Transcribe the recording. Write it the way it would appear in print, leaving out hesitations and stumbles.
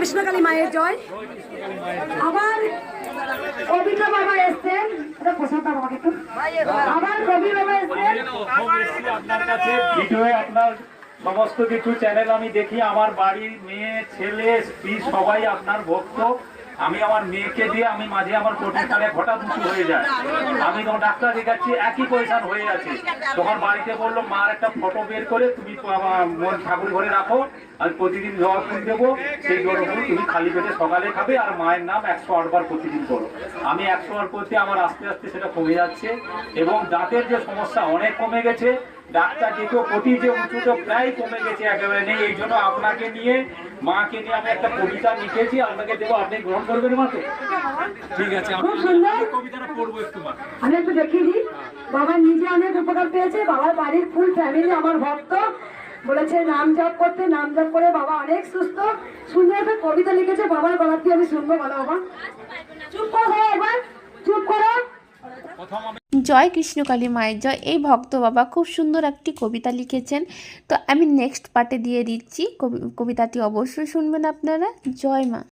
কৃষ্ণকালী মায়ের জয়। আবার কবিতা বাবা এসছেন, আবার কবি বাবা এসছেন আপনার কাছে ভিডিওয়ে আপনার সমস্ত কিছু চ্যানেল আমি দেখি। আমার বাড়ির মেয়ে ছেলে স্ত্রী সবাই আপনার ভক্ত। আমি আমার মেয়েকে দিয়ে আমি মাঝে আমার প্রতিকারে হঠাৎ উঁচু হয়ে যায়। আমি তখন ডাক্তার দেখাচ্ছি, একই পয়সান হয়ে আছে। তখন বাড়িতে বললো মার একটা ফটো বের করে তুমি মন ঠাকুর ঘরে রাখো, আমি প্রতিদিন জবা ফুল দেবো, সেই জবা ফুল তুমি খালি পেটে সকালে খাবে আর মায়ের নাম 108 বার প্রতিদিন করো। আমি 108 করতে আমার আস্তে আস্তে সেটা কমে যাচ্ছে এবং দাঁতের যে সমস্যা অনেক কমে গেছে। ডাক্তার দেখেও প্রতি যে উঁচুটা প্রায় কমে গেছে, একেবারে নেই। এই জন্য আপনাকে নিয়ে মাকে নিয়ে আমি একটা কবিতা লিখেছি, আপনাকে দেবো, আপনি গ্রহণ করবেন মা? তো ঠিক আছে, খুব সুন্দর কবিতাটা পড়বো একটু মা। আমি একটু দেখিয়ে দিই। বাবা নিজে অনেক উপকার পেয়েছে, বাবার বাড়ির ফুল ফ্যামিলি আমার ভক্ত, বলেছে নাম জপ করতে, নাম জপ করে বাবা অনেক সুস্থ। সুন্দর একটা কবিতা লিখেছে, বাবার গলা দিয়ে আমি শুনবো। বলো বাবা, চুপ করো একবার, চুপ করো। জয় কৃষ্ণকালী মায়ের জয়। এই ভক্ত বাবা খুব সুন্দর একটি কবিতা লিখেছেন, তো আমি নেক্সট পার্টে দিয়ে দিচ্ছি। কবিতাটি অবশ্যই শুনবেন আপনারা। জয় মা।